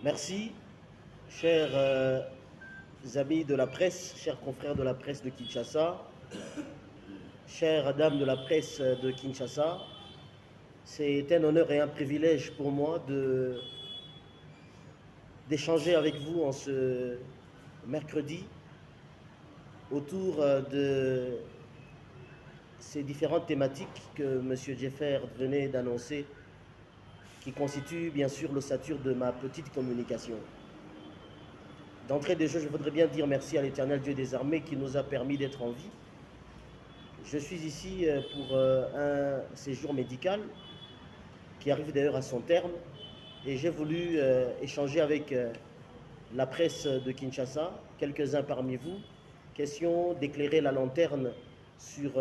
Merci, chers amis de la presse, chers confrères de la presse de Kinshasa, chères dames de la presse de Kinshasa. C'est un honneur et un privilège pour moi d'échanger avec vous en ce mercredi autour de ces différentes thématiques que M. Jeffer venait d'annoncer, qui constituent bien sûr l'ossature de ma petite communication. D'entrée de jeu, je voudrais bien dire merci à l'Éternel Dieu des armées qui nous a permis d'être en vie. Je suis ici pour un séjour médical qui arrive d'ailleurs à son terme et j'ai voulu échanger avec la presse de Kinshasa, quelques-uns parmi vous, question d'éclairer la lanterne sur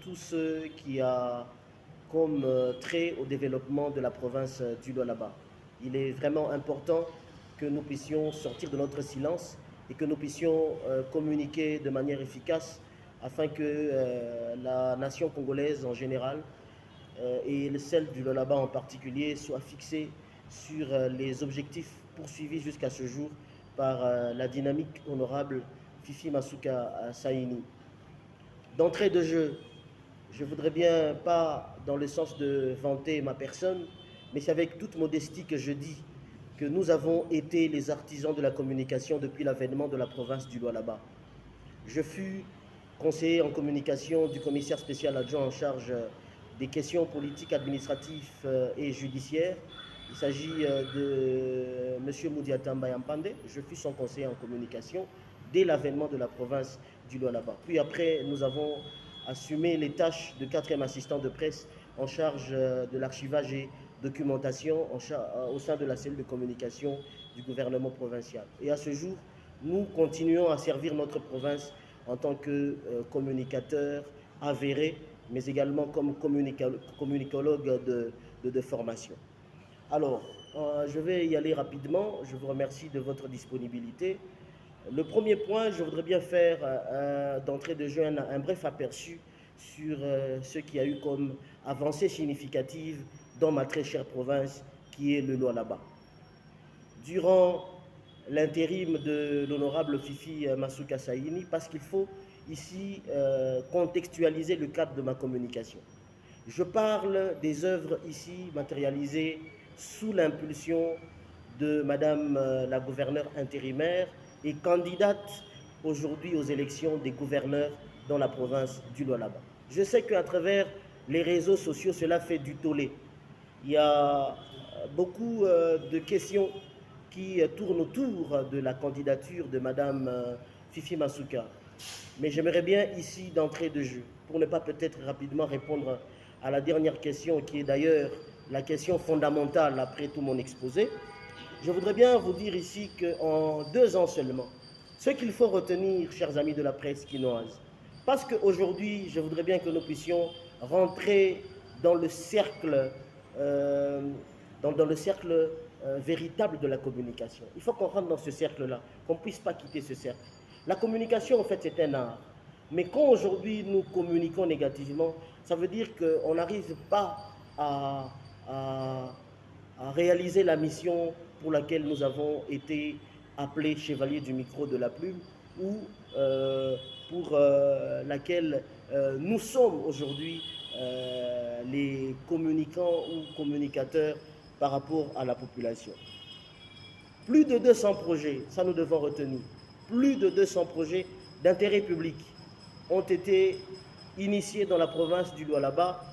tout ce qui a comme trait au développement de la province du Lualaba. Il est vraiment important que nous puissions sortir de notre silence et que nous puissions communiquer de manière efficace afin que la nation congolaise en général et celle du Lualaba en particulier soit fixée sur les objectifs poursuivis jusqu'à ce jour par la dynamique honorable Fifi Masuka Saini. D'entrée de jeu, je voudrais bien, pas dans le sens de vanter ma personne, mais c'est avec toute modestie que je dis que nous avons été les artisans de la communication depuis l'avènement de la province du Lualaba. Je fus conseiller en communication du commissaire spécial adjoint en charge des questions politiques, administratives et judiciaires. Il s'agit de M. Moudiata Mbayampande. Je fus son conseiller en communication dès l'avènement de la province du Lualaba. Puis après, nous avons assumé les tâches de 4e assistant de presse en charge de l'archivage et documentation au sein de la cellule de communication du gouvernement provincial. Et à ce jour, nous continuons à servir notre province en tant que communicateur avéré, mais également comme communicologue de formation. Alors, je vais y aller rapidement. Je vous remercie de votre disponibilité. Le premier point, je voudrais bien faire d'entrée de jeu un bref aperçu sur ce qui a eu comme avancée significative dans ma très chère province, qui est le Lualaba. Durant l'intérim de l'honorable Fifi Masuka Saini, parce qu'il faut ici contextualiser le cadre de ma communication. Je parle des œuvres ici matérialisées sous l'impulsion de Madame la gouverneure intérimaire et candidate aujourd'hui aux élections des gouverneurs dans la province du Lualaba. Je sais qu'à travers les réseaux sociaux, cela fait du tollé. Il y a beaucoup de questions qui tournent autour de la candidature de Madame Fifi Masuka. Mais j'aimerais bien ici, d'entrée de jeu, pour ne pas peut-être rapidement répondre à la dernière question, qui est d'ailleurs la question fondamentale après tout mon exposé, je voudrais bien vous dire ici qu'en 2 ans seulement, ce qu'il faut retenir, chers amis de la presse quinoise, parce qu'aujourd'hui, je voudrais bien que nous puissions rentrer dans le cercle, véritable de la communication. Il faut qu'on rentre dans ce cercle-là, qu'on ne puisse pas quitter ce cercle. La communication, en fait, c'est un art. Mais quand aujourd'hui nous communiquons négativement, ça veut dire qu'on n'arrive pas à réaliser la mission pour laquelle nous avons été appelés chevaliers du micro de la plume ou pour laquelle nous sommes aujourd'hui les communicants ou communicateurs par rapport à la population. Plus de 200 projets, ça nous devons retenir, plus de 200 projets d'intérêt public ont été initiés dans la province du Lualaba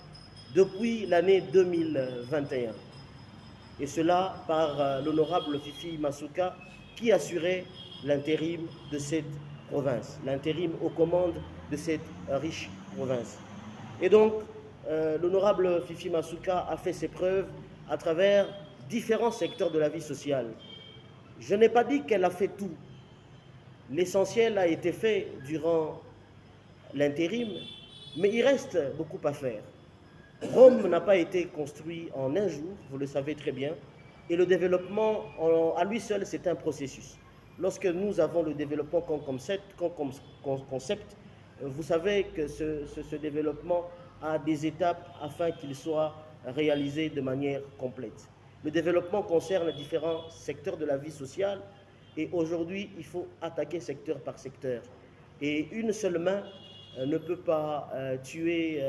depuis l'année 2021. Et cela par l'honorable Fifi Masuka qui assurait l'intérim de cette province, l'intérim aux commandes de cette riche province. Et donc, l'honorable Fifi Masuka a fait ses preuves à travers différents secteurs de la vie sociale. Je n'ai pas dit qu'elle a fait tout. L'essentiel a été fait durant l'intérim, mais il reste beaucoup à faire. Rome n'a pas été construit en un jour, vous le savez très bien, et le développement à lui seul, c'est un processus. Lorsque nous avons le développement comme concept, vous savez que ce développement a des étapes afin qu'il soit réalisé de manière complète. Le développement concerne différents secteurs de la vie sociale et aujourd'hui, il faut attaquer secteur par secteur. Et une seule main ne peut pas tuer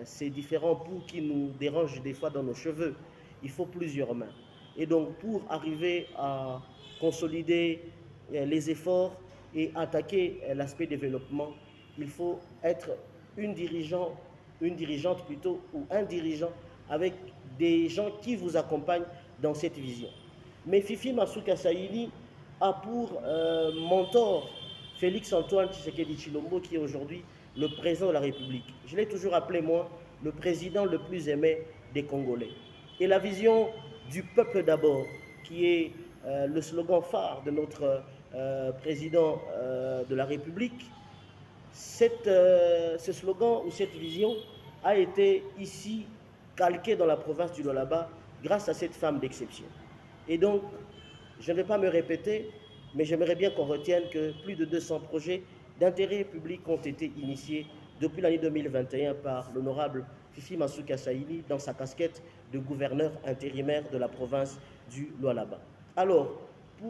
ces différents poux qui nous dérangent des fois dans nos cheveux. Il faut plusieurs mains. Et donc, pour arriver à consolider les efforts et attaquer l'aspect développement, il faut être une dirigeante plutôt, ou un dirigeant avec des gens qui vous accompagnent dans cette vision. Mais Fifi Masuka Saïli a pour mentor Félix-Antoine Tshisekedi Chilombo, qui est aujourd'hui le président de la République. Je l'ai toujours appelé, moi, le président le plus aimé des Congolais. Et la vision du peuple d'abord, qui est le slogan phare de notre président de la République, ce slogan ou cette vision a été ici calqué dans la province du Lualaba grâce à cette femme d'exception. Et donc, je ne vais pas me répéter, mais j'aimerais bien qu'on retienne que plus de 200 projets d'intérêt public ont été initiés depuis l'année 2021 par l'honorable Fifi Masuka Saïli dans sa casquette de gouverneur intérimaire de la province du Lualaba. Alors,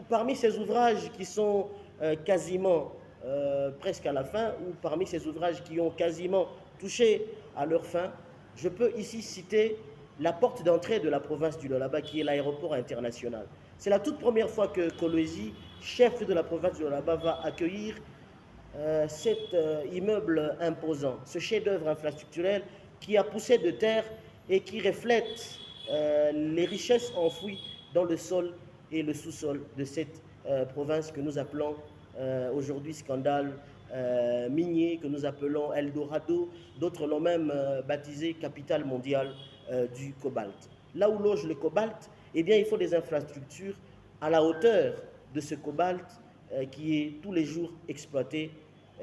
parmi ces ouvrages qui sont quasiment presque à la fin, ou parmi ces ouvrages qui ont quasiment touché à leur fin, je peux ici citer la porte d'entrée de la province du Lualaba, qui est l'aéroport international. C'est la toute première fois que Kolwezi, chef de la province du Lualaba, va accueillir cet immeuble imposant, ce chef-d'œuvre infrastructurel qui a poussé de terre et qui reflète les richesses enfouies dans le sol et le sous-sol de cette province que nous appelons aujourd'hui scandale minier, que nous appelons Eldorado, d'autres l'ont même baptisé capitale mondiale du cobalt. Là où loge le cobalt, eh bien, il faut des infrastructures à la hauteur de ce cobalt qui est tous les jours exploité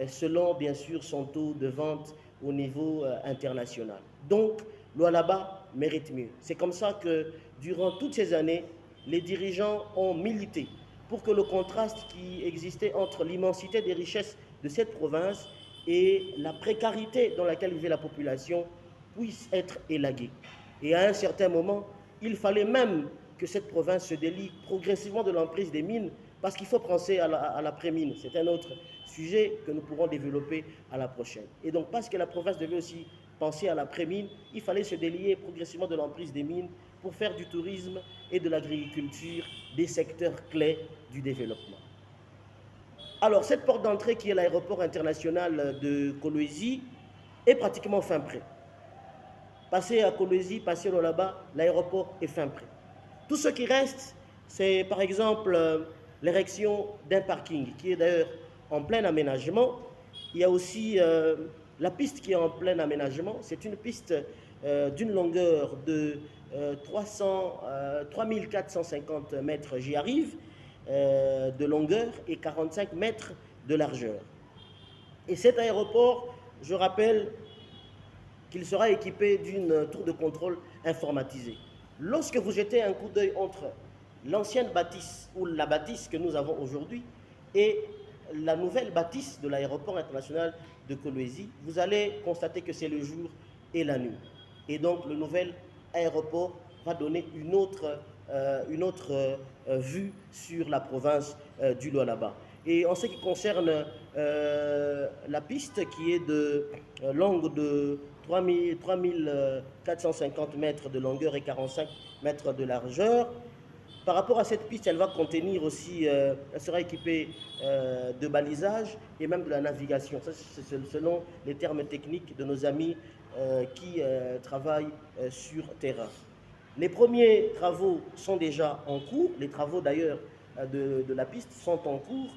selon, bien sûr, son taux de vente au niveau international. Donc, Lualaba mérite mieux. C'est comme ça que, durant toutes ces années, les dirigeants ont milité pour que le contraste qui existait entre l'immensité des richesses de cette province et la précarité dans laquelle vivait la population puisse être élagué. Et à un certain moment, il fallait même que cette province se délie progressivement de l'emprise des mines, parce qu'il faut penser à l'après-mine. C'est un autre sujet que nous pourrons développer à la prochaine. Et donc, parce que la province devait aussi penser à l'après-mine, il fallait se délier progressivement de l'emprise des mines pour faire du tourisme et de l'agriculture des secteurs clés du développement. Alors, cette porte d'entrée qui est l'aéroport international de Kolwezi est pratiquement fin prêt. Passer à Kolwezi, passer là-bas, l'aéroport est fin prêt. Tout ce qui reste, c'est par exemple l'érection d'un parking qui est d'ailleurs en plein aménagement. Il y a aussi la piste qui est en plein aménagement. C'est une piste d'une longueur de 3450 mètres, j'y arrive, de longueur et 45 mètres de largeur. Et cet aéroport, je rappelle qu'il sera équipé d'une tour de contrôle informatisée. Lorsque vous jetez un coup d'œil entre l'ancienne bâtisse ou la bâtisse que nous avons aujourd'hui et la nouvelle bâtisse de l'aéroport international de Kolwezi, vous allez constater que c'est le jour et la nuit. Et donc le nouvel aéroport va donner une autre vue sur la province du Lualaba. Et en ce qui concerne la piste qui est longue de 3450 mètres de longueur et 45 mètres de largeur, par rapport à cette piste, elle va contenir aussi, elle sera équipée de balisage et même de la navigation. Ça, c'est selon les termes techniques de nos amis qui travaillent sur terrain. Les premiers travaux sont déjà en cours, les travaux d'ailleurs de la piste sont en cours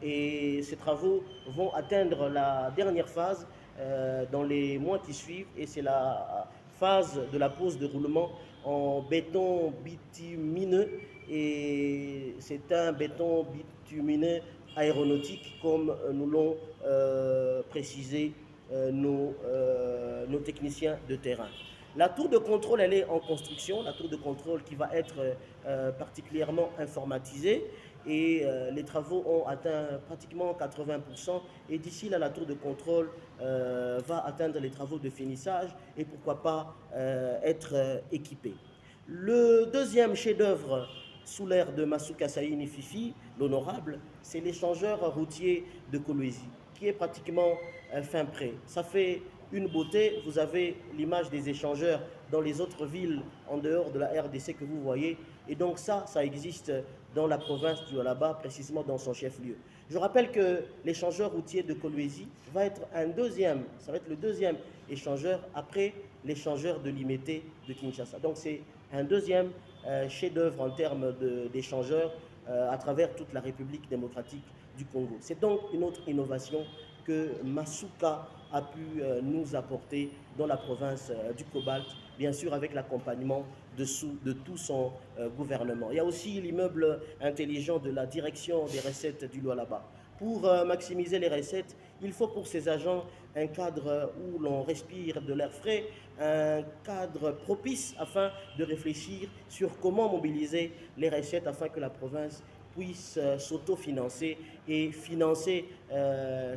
et ces travaux vont atteindre la dernière phase dans les mois qui suivent et c'est la phase de la pose de roulement en béton bitumineux et c'est un béton bitumineux aéronautique comme nous l'ont précisé nos techniciens de terrain. La tour de contrôle, elle est en construction, la tour de contrôle qui va être particulièrement informatisée et les travaux ont atteint pratiquement 80%, et d'ici là, la tour de contrôle va atteindre les travaux de finissage et pourquoi pas être équipée. Le deuxième chef-d'œuvre sous l'ère de Masuka Saini Fifi, l'honorable, c'est l'échangeur routier de Kolwezi, qui est pratiquement fin prêt. Ça fait une beauté, vous avez l'image des échangeurs dans les autres villes en dehors de la RDC que vous voyez, et donc ça existe dans la province du Lualaba, précisément dans son chef-lieu. Je rappelle que l'échangeur routier de Kolwezi va être ça va être le deuxième échangeur après l'échangeur de Limete de Kinshasa. Donc c'est un deuxième chef-d'œuvre en termes d'échangeurs à travers toute la République démocratique du Congo. C'est donc une autre innovation que Masuka a pu nous apporter dans la province du Cobalt, bien sûr avec l'accompagnement de tout son gouvernement. Il y a aussi l'immeuble intelligent de la direction des recettes du Lualaba. Pour maximiser les recettes, il faut pour ces agents un cadre où l'on respire de l'air frais, un cadre propice afin de réfléchir sur comment mobiliser les recettes afin que la province puisse s'autofinancer et financer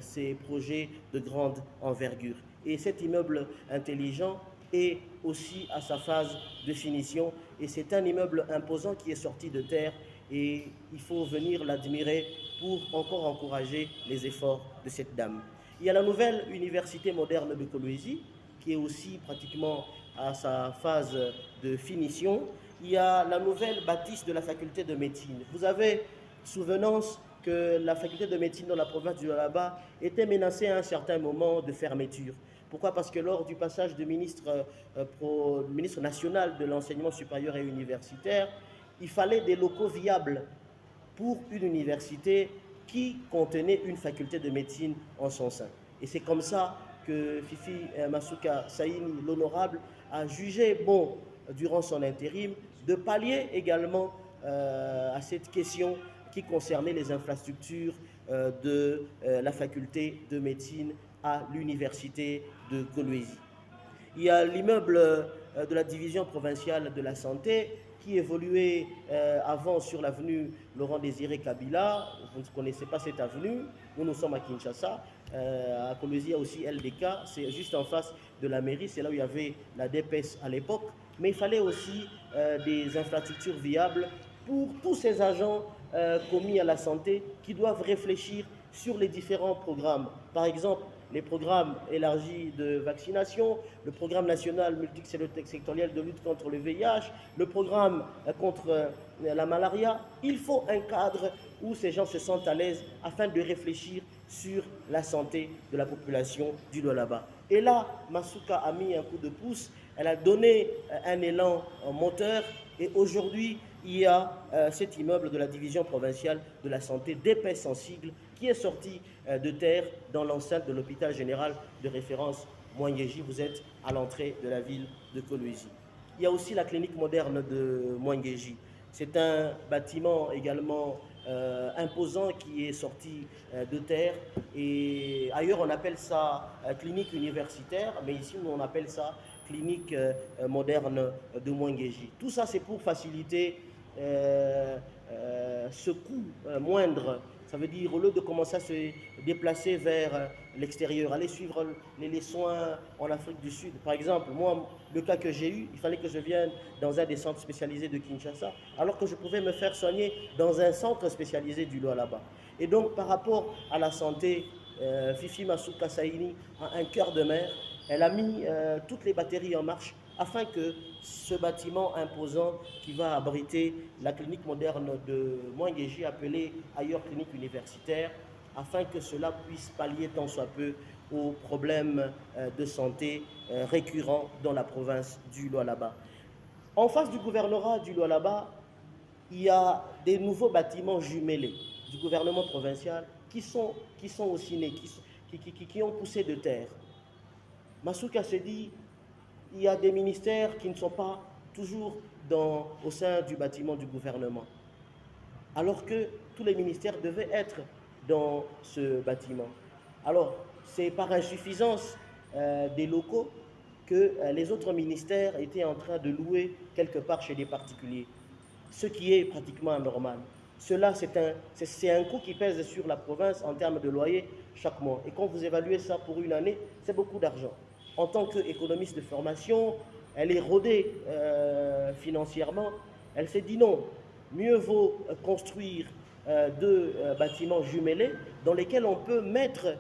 ces projets de grande envergure. Et cet immeuble intelligent est aussi à sa phase de finition et c'est un immeuble imposant qui est sorti de terre et il faut venir l'admirer pour encore encourager les efforts de cette dame. Il y a la nouvelle université moderne de Kolwezi qui est aussi pratiquement à sa phase de finition. Il y a la nouvelle bâtisse de la faculté de médecine. Vous avez souvenance que la faculté de médecine dans la province du Lualaba était menacée à un certain moment de fermeture. Pourquoi? Parce que lors du passage du ministre national de l'enseignement supérieur et universitaire, il fallait des locaux viables pour une université qui contenait une faculté de médecine en son sein. Et c'est comme ça que Fifi Masuka Saini, l'honorable, a jugé bon, durant son intérim, de pallier également à cette question qui concernait les infrastructures de la faculté de médecine à l'université de Kolwezi. Il y a l'immeuble de la division provinciale de la santé qui évoluait avant sur l'avenue Laurent-Désiré Kabila. Vous ne connaissez pas cette avenue. Nous sommes à Kinshasa. À Kolwezi, il y a aussi LDK. C'est juste en face de la mairie. C'est là où il y avait la DPS à l'époque. Mais il fallait aussi des infrastructures viables pour tous ces agents commis à la santé qui doivent réfléchir sur les différents programmes. Par exemple, les programmes élargis de vaccination, le programme national multisectoriel de lutte contre le VIH, le programme contre la malaria. Il faut un cadre où ces gens se sentent à l'aise afin de réfléchir sur la santé de la population du Lualaba. Et là, Masuka a mis un coup de pouce, elle a donné un élan moteur et aujourd'hui, il y a cet immeuble de la division provinciale de la santé, DPS en sigle, qui est sorti de terre dans l'enceinte de l'hôpital général de référence Mwengeji. Vous êtes à l'entrée de la ville de Kolwezi. Il y a aussi la clinique moderne de Mwengeji. C'est un bâtiment également imposant qui est sorti de terre. Et ailleurs, on appelle ça clinique universitaire, mais ici, on appelle ça clinique moderne de Mwengeji. Tout ça, c'est pour faciliter ce coût moindre. Ça veut dire, au lieu de commencer à se déplacer vers l'extérieur, aller suivre les soins en Afrique du Sud. Par exemple, moi, le cas que j'ai eu, il fallait que je vienne dans un des centres spécialisés de Kinshasa, alors que je pouvais me faire soigner dans un centre spécialisé du Lualaba. Et donc, par rapport à la santé, Fifi Masuka Saini a un cœur de mer. Elle a mis toutes les batteries en marche afin que ce bâtiment imposant qui va abriter la clinique moderne de Mwengeji, appelée ailleurs clinique universitaire, afin que cela puisse pallier tant soit peu aux problèmes de santé récurrents dans la province du Lualaba. En face du gouvernorat du Lualaba, il y a des nouveaux bâtiments jumelés du gouvernement provincial qui sont aussi nés, qui ont poussé de terre. Masuka se dit, il y a des ministères qui ne sont pas toujours au sein du bâtiment du gouvernement, alors que tous les ministères devaient être dans ce bâtiment. Alors, c'est par insuffisance des locaux que les autres ministères étaient en train de louer quelque part chez des particuliers, ce qui est pratiquement anormal. Cela, c'est un coût qui pèse sur la province en termes de loyer chaque mois. Et quand vous évaluez ça pour une année, c'est beaucoup d'argent. En tant qu'économiste de formation, elle est rodée financièrement. Elle s'est dit non, mieux vaut construire deux bâtiments jumelés dans lesquels on peut mettre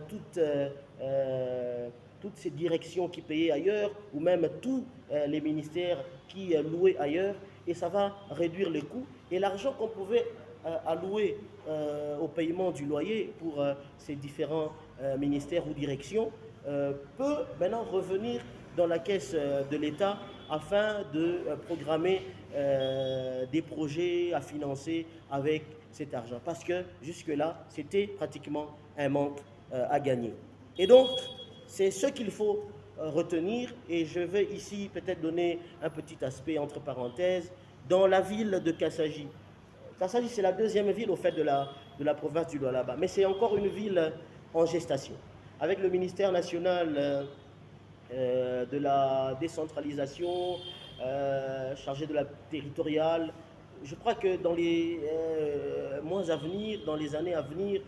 toutes, toutes ces directions qui payaient ailleurs, ou même tous les ministères qui louaient ailleurs, et ça va réduire les coûts. Et l'argent qu'on pouvait allouer au paiement du loyer pour ces différents ministères ou directions peut maintenant revenir dans la caisse de l'État afin de programmer des projets à financer avec cet argent. Parce que jusque-là, c'était pratiquement un manque à gagner. Et donc, c'est ce qu'il faut retenir, et je vais ici peut-être donner un petit aspect entre parenthèses. Dans la ville de Kassaji, Kassaji c'est la deuxième ville au fait de la province du Lualaba, mais c'est encore une ville en gestation. Avec le ministère national de la décentralisation, chargé de la territoriale, je crois que dans les mois à venir, dans les années à venir,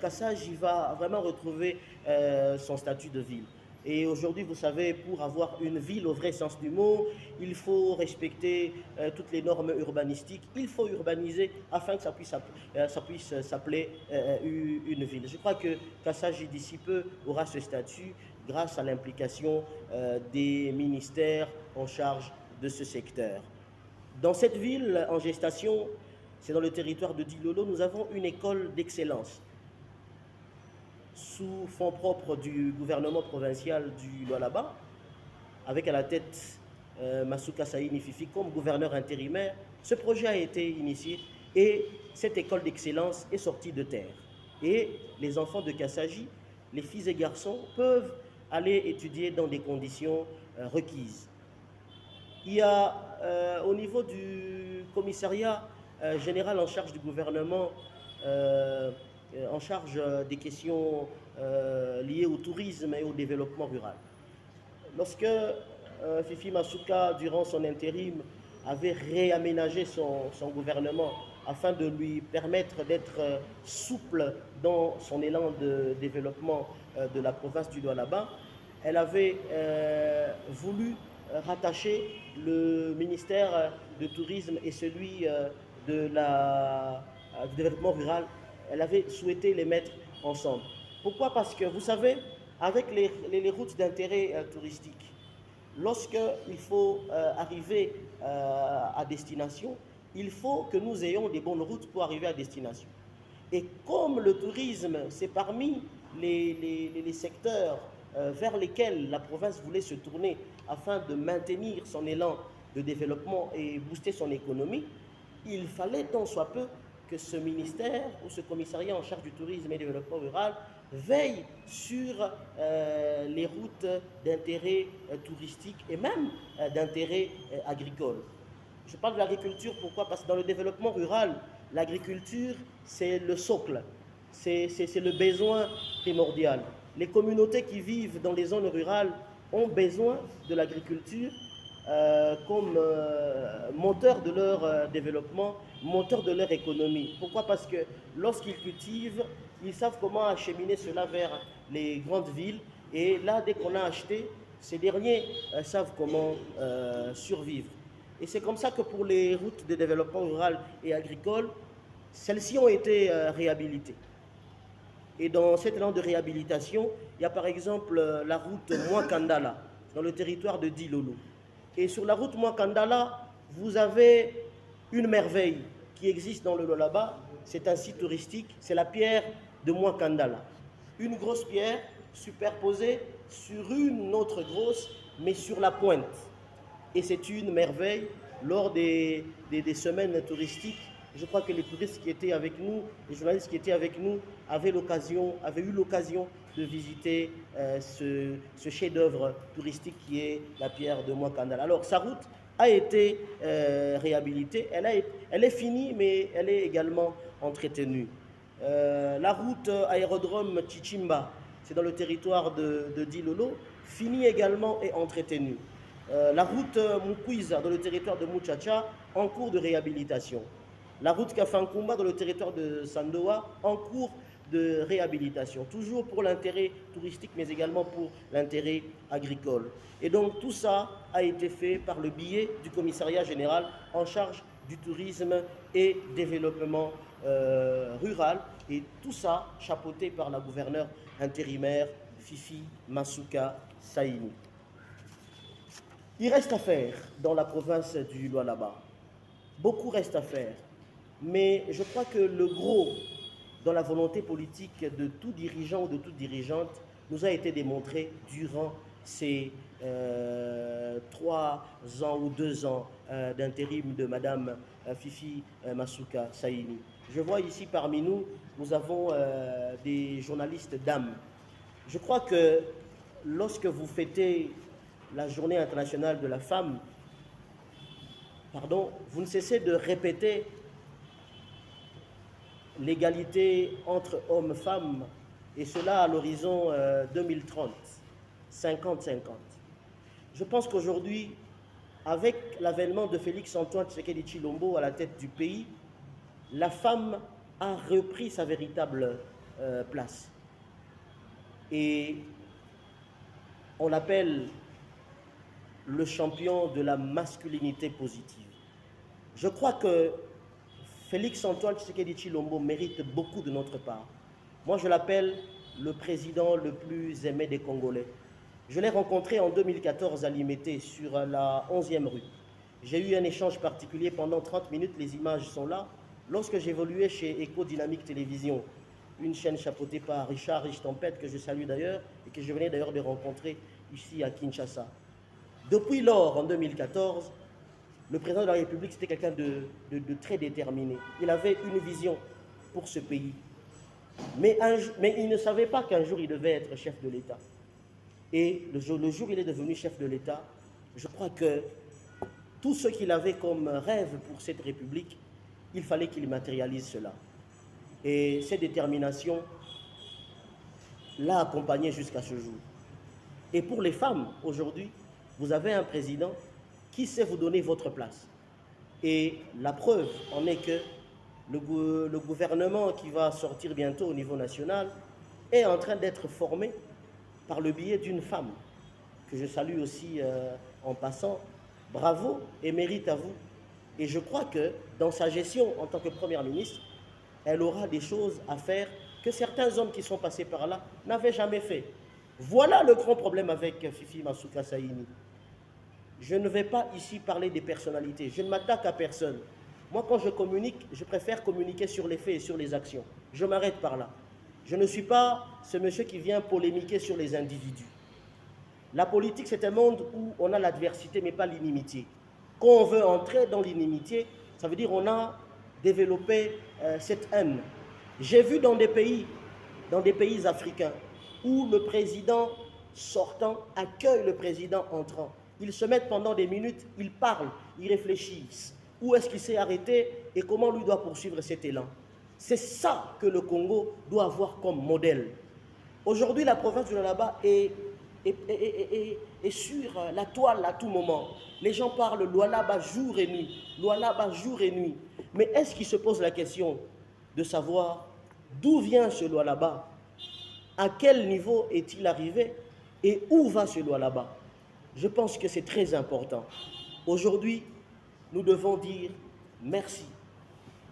Kassaji va vraiment retrouver son statut de ville. Et aujourd'hui, vous savez, pour avoir une ville au vrai sens du mot, il faut respecter toutes les normes urbanistiques. Il faut urbaniser afin que ça puisse s'appeler une ville. Je crois que Kassaji d'ici peu aura ce statut grâce à l'implication des ministères en charge de ce secteur. Dans cette ville en gestation, c'est dans le territoire de Dilolo, nous avons une école d'excellence sous fonds propres du gouvernement provincial du Lualaba, avec à la tête Masuka Saini Fifi comme gouverneur intérimaire. Ce projet a été initié et cette école d'excellence est sortie de terre. Et les enfants de Kassaji, les filles et garçons, peuvent aller étudier dans des conditions requises. Il y a au niveau du commissariat général en charge du gouvernement, en charge des questions liées au tourisme et au développement rural. Lorsque Fifi Masuka, durant son intérim, avait réaménagé son gouvernement afin de lui permettre d'être souple dans son élan de développement de la province du Lualaba, elle avait voulu rattacher le ministère du tourisme et celui du développement rural. Elle avait souhaité les mettre ensemble. Pourquoi? Parce que vous savez, avec les routes d'intérêt touristique, lorsqu'il faut arriver à destination, il faut que nous ayons des bonnes routes pour arriver à destination. Et comme le tourisme, c'est parmi les secteurs vers lesquels la province voulait se tourner afin de maintenir son élan de développement et booster son économie, il fallait tant soit peu que ce ministère ou ce commissariat en charge du tourisme et du développement rural veille sur les routes d'intérêt touristique et même d'intérêt agricole. Je parle de l'agriculture, pourquoi? Parce que dans le développement rural, l'agriculture, c'est le socle, c'est le besoin primordial. Les communautés qui vivent dans les zones rurales ont besoin de l'agriculture comme moteur de leur développement, moteur de leur économie. Pourquoi? Parce que lorsqu'ils cultivent, ils savent comment acheminer cela vers les grandes villes. Et là, dès qu'on a acheté, ces derniers savent comment survivre. Et c'est comme ça que pour les routes de développement rural et agricole, celles-ci ont été réhabilitées. Et dans cet élan de réhabilitation, il y a par exemple la route Mwakandala, dans le territoire de Dilolo. Et sur la route Mwakandala, vous avez une merveille qui existe dans le Lualaba. C'est un site touristique, c'est la pierre de Mwakandala. Une grosse pierre superposée sur une autre grosse, mais sur la pointe. Et c'est une merveille. Lors des semaines touristiques, je crois que les touristes qui étaient avec nous, les journalistes qui étaient avec nous, avaient eu l'occasion de visiter ce chef-d'œuvre touristique qui est la pierre de Mwakandala. Alors, sa route a été réhabilitée, elle est finie, mais elle est également entretenue. La route aérodrome Chichimba, c'est dans le territoire de Dilolo, finie également et entretenue. La route Mukwiza, dans le territoire de Muchacha, en cours de réhabilitation. La route Kafankumba dans le territoire de Sandoa en cours de réhabilitation, toujours pour l'intérêt touristique, mais également pour l'intérêt agricole. Et donc tout ça a été fait par le biais du commissariat général en charge du tourisme et développement rural, et tout ça chapeauté par la gouverneure intérimaire Fifi Masuka Saini. Il reste à faire dans la province du Lualaba. Beaucoup reste à faire. Mais je crois que le gros dans la volonté politique de tout dirigeant ou de toute dirigeante nous a été démontré durant ces 3 ans ou 2 ans d'intérim de Madame Fifi Masuka Saini. Je vois ici parmi nous, nous avons des journalistes d'âme. Je crois que lorsque vous fêtez la journée internationale de la femme, vous ne cessez de répéter l'égalité entre hommes et femmes, et cela à l'horizon 2030, 50-50. Je pense qu'aujourd'hui, avec l'avènement de Félix-Antoine Tshisekedi Tshilombo à la tête du pays, la femme a repris sa véritable place. Et on l'appelle le champion de la masculinité positive. Je crois que Félix-Antoine Tshisekedi Tshilombo mérite beaucoup de notre part. Moi, je l'appelle le président le plus aimé des Congolais. Je l'ai rencontré en 2014 à Limete, sur la 11e rue. J'ai eu un échange particulier pendant 30 minutes, les images sont là. Lorsque j'évoluais chez Eco Dynamique Télévision, une chaîne chapeautée par Richard Richtempête, que je salue d'ailleurs, et que je venais d'ailleurs de rencontrer ici à Kinshasa. Depuis lors, en 2014, le président de la République, c'était quelqu'un de très déterminé. Il avait une vision pour ce pays. Mais il ne savait pas qu'un jour il devait être chef de l'État. Et le jour où il est devenu chef de l'État, je crois que tout ce qu'il avait comme rêve pour cette République, il fallait qu'il matérialise cela. Et cette détermination l'a accompagné jusqu'à ce jour. Et pour les femmes, aujourd'hui, vous avez un président qui sait vous donner votre place. Et la preuve en est que le gouvernement qui va sortir bientôt au niveau national est en train d'être formé par le biais d'une femme, que je salue aussi en passant. Bravo et mérite à vous. Et je crois que dans sa gestion en tant que première ministre, elle aura des choses à faire que certains hommes qui sont passés par là n'avaient jamais fait. Voilà le grand problème avec Fifi Masuka Saini. Je ne vais pas ici parler des personnalités, je ne m'attaque à personne. Moi, quand je communique, je préfère communiquer sur les faits et sur les actions. Je m'arrête par là. Je ne suis pas ce monsieur qui vient polémiquer sur les individus. La politique, c'est un monde où on a l'adversité, mais pas l'inimitié. Quand on veut entrer dans l'inimitié, ça veut dire qu'on a développé cette haine. J'ai vu dans des pays africains, où le président sortant accueille le président entrant. Ils se mettent pendant des minutes, ils parlent, ils réfléchissent. Où est-ce qu'il s'est arrêté et comment lui doit poursuivre cet élan? C'est ça que le Congo doit avoir comme modèle. Aujourd'hui, la province du Lualaba est sur la toile à tout moment. Les gens parlent Lualaba jour et nuit, Lualaba jour et nuit. Mais est-ce qu'ils se posent la question de savoir d'où vient ce Lualaba? À quel niveau est-il arrivé et où va ce Lualaba? Je pense que c'est très important. Aujourd'hui, nous devons dire merci.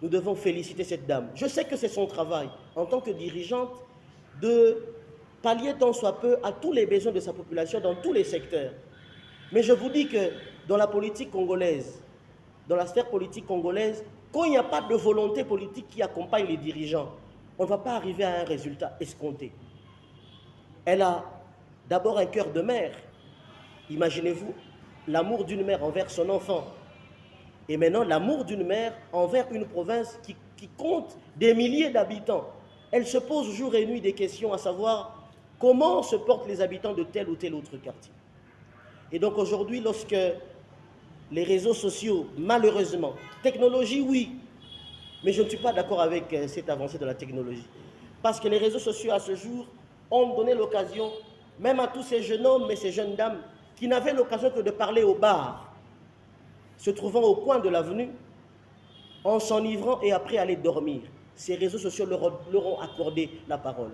Nous devons féliciter cette dame. Je sais que c'est son travail, en tant que dirigeante, de pallier tant soit peu à tous les besoins de sa population dans tous les secteurs. Mais je vous dis que dans la politique congolaise, dans la sphère politique congolaise, quand il n'y a pas de volonté politique qui accompagne les dirigeants, on ne va pas arriver à un résultat escompté. Elle a d'abord un cœur de mère. Imaginez-vous l'amour d'une mère envers son enfant. Et maintenant, l'amour d'une mère envers une province qui compte des milliers d'habitants. Elle se pose jour et nuit des questions, à savoir comment se portent les habitants de tel ou tel autre quartier. Et donc aujourd'hui, lorsque les réseaux sociaux, malheureusement, technologie, oui, mais je ne suis pas d'accord avec cette avancée de la technologie. Parce que les réseaux sociaux, à ce jour, ont donné l'occasion, même à tous ces jeunes hommes et ces jeunes dames, qui n'avaient l'occasion que de parler au bar, se trouvant au coin de l'avenue, en s'enivrant et après aller dormir. Ces réseaux sociaux leur ont accordé la parole.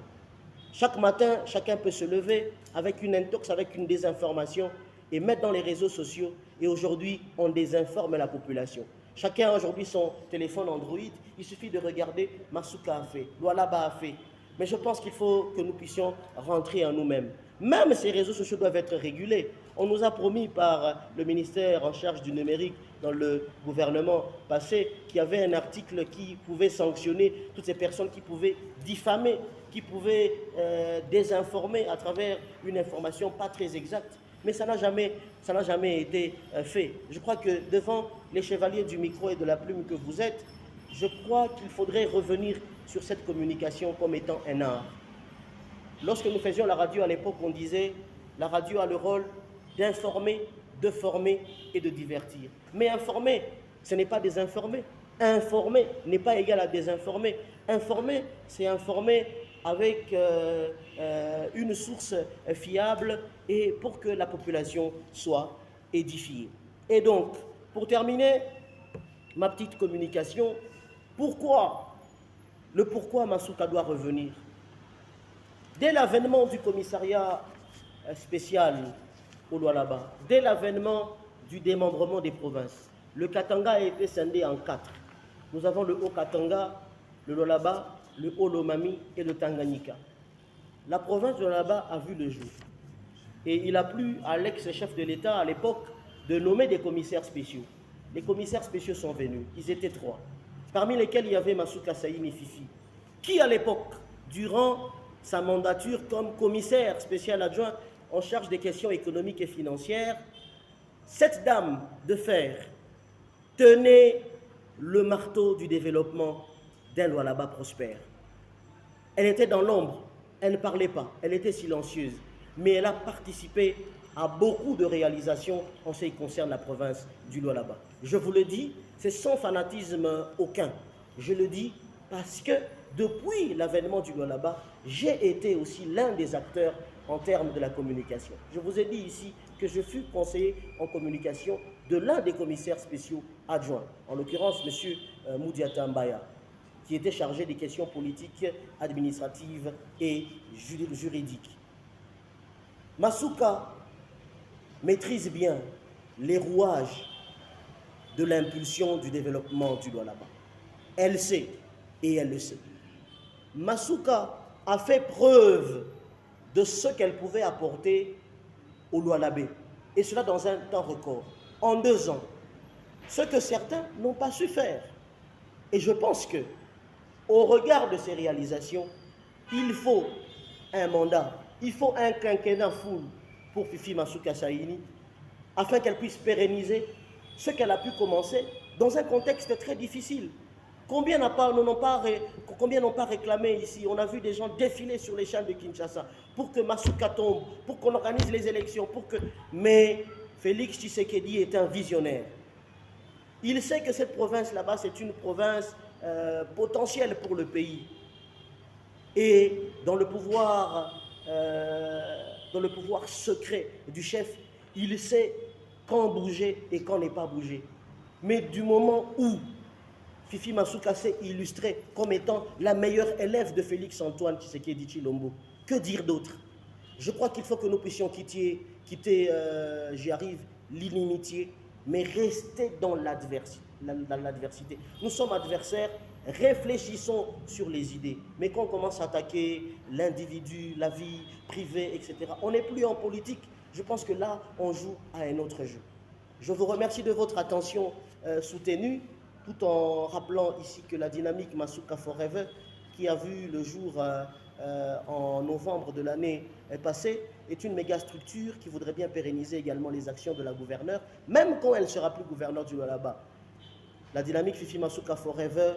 Chaque matin, chacun peut se lever avec une intox, avec une désinformation et mettre dans les réseaux sociaux. Et aujourd'hui, on désinforme la population. Chacun a aujourd'hui son téléphone Android. Il suffit de regarder Masuka a fait, Lualaba a fait. Mais je pense qu'il faut que nous puissions rentrer en nous-mêmes. Même ces réseaux sociaux doivent être régulés. On nous a promis par le ministère en charge du numérique dans le gouvernement passé qu'il y avait un article qui pouvait sanctionner toutes ces personnes qui pouvaient diffamer, qui pouvaient désinformer à travers une information pas très exacte. Mais ça n'a jamais été fait. Je crois que devant les chevaliers du micro et de la plume que vous êtes, je crois qu'il faudrait revenir sur cette communication comme étant un art. Lorsque nous faisions la radio à l'époque, on disait la radio a le rôle d'informer, de former et de divertir. Mais informer, ce n'est pas désinformer. Informer n'est pas égal à désinformer. Informer, c'est informer avec une source fiable et pour que la population soit édifiée. Et donc, pour terminer ma petite communication, le pourquoi Masuka doit revenir. Dès l'avènement du commissariat spécial au Lualaba, dès l'avènement du démembrement des provinces, le Katanga a été scindé en 4. Nous avons le Haut-Katanga, le Lualaba, le Haut-Lomami et le Tanganyika. La province de Lualaba a vu le jour. Et il a plu à l'ex-chef de l'État à l'époque de nommer des commissaires spéciaux. Les commissaires spéciaux sont venus, ils étaient 3, parmi lesquels il y avait Masuka Saïni Fifi, qui à l'époque, durant sa mandature comme commissaire spécial adjoint en charge des questions économiques et financières, cette dame de fer tenait le marteau du développement d'un Lualaba prospère. Elle était dans l'ombre, elle ne parlait pas, elle était silencieuse, mais elle a participé à beaucoup de réalisations en ce qui concerne la province du Lualaba. Je vous le dis, c'est sans fanatisme aucun. Je le dis parce que depuis l'avènement du Lualaba, j'ai été aussi l'un des acteurs en termes de la communication. Je vous ai dit ici que je fus conseiller en communication de l'un des commissaires spéciaux adjoints, en l'occurrence M. Moudiata Mbaya, qui était chargé des questions politiques, administratives et juridiques. Masuka maîtrise bien les rouages de l'impulsion du développement du Lualaba. Elle sait et elle le sait. Masuka a fait preuve de ce qu'elle pouvait apporter au Lualabé, et cela dans un temps record, en 2 ans, ce que certains n'ont pas su faire. Et je pense que, au regard de ces réalisations, il faut un mandat, il faut un quinquennat full pour Fifi Masuka Saïni, afin qu'elle puisse pérenniser ce qu'elle a pu commencer dans un contexte très difficile. Combien n'ont pas réclamé ici? On a vu des gens défiler sur les champs de Kinshasa pour que Masuka tombe, pour qu'on organise les élections, mais Félix Tshisekedi est un visionnaire. Il sait que cette province là-bas, c'est une province potentielle pour le pays. Et dans le pouvoir secret du chef, il sait quand bouger et quand ne pas bouger. Mais du moment où Fifi Masuka s'est illustrée comme étant la meilleure élève de Félix-Antoine Tshisekedi Tshilombo, que dire d'autre? Je crois qu'il faut que nous puissions quitter j'y arrive, l'inimitié, mais rester dans l'adversité. Nous sommes adversaires, réfléchissons sur les idées. Mais quand on commence à attaquer l'individu, la vie privée, etc., on n'est plus en politique. Je pense que là, on joue à un autre jeu. Je vous remercie de votre attention soutenue, tout en rappelant ici que la dynamique Masuka Forever, qui a vu le jour en novembre de l'année passée, est une méga structure qui voudrait bien pérenniser également les actions de la gouverneure, même quand elle ne sera plus gouverneure du Lualaba. La dynamique Fifi Masuka Forever,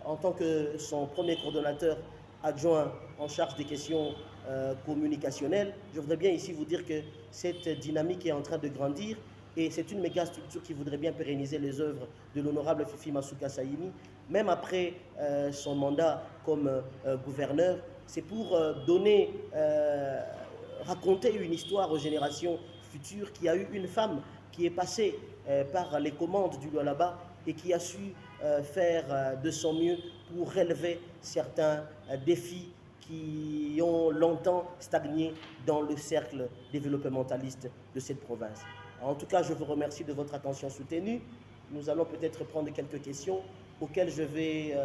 en tant que son premier coordonnateur adjoint en charge des questions communicationnelles, je voudrais bien ici vous dire que cette dynamique est en train de grandir et c'est une méga structure qui voudrait bien pérenniser les œuvres de l'honorable Fifi Masuka Saïni, même après son mandat comme gouverneur. C'est pour raconter une histoire aux générations futures qu'il y a eu une femme qui est passée par les commandes du Lualaba et qui a su faire de son mieux pour relever certains défis qui ont longtemps stagné dans le cercle développementaliste de cette province. En tout cas, je vous remercie de votre attention soutenue. Nous allons peut-être prendre quelques questions auxquelles je vais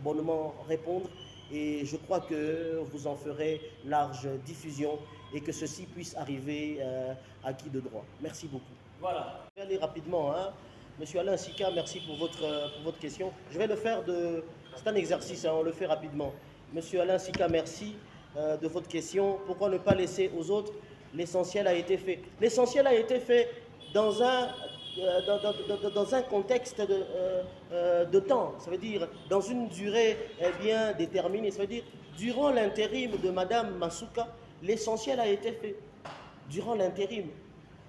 bonnement répondre et je crois que vous en ferez large diffusion et que ceci puisse arriver à qui de droit. Merci beaucoup. Voilà, je vais aller rapidement. Monsieur Alain Sika, merci pour votre question. Je vais le faire de... C'est un exercice, on le fait rapidement. Monsieur Alain Sika, merci de votre question. Pourquoi ne pas laisser aux autres? L'essentiel a été fait. L'essentiel a été fait dans un contexte de temps. Ça veut dire dans une durée bien déterminée. Ça veut dire durant l'intérim de Madame Masuka, l'essentiel a été fait. Durant l'intérim.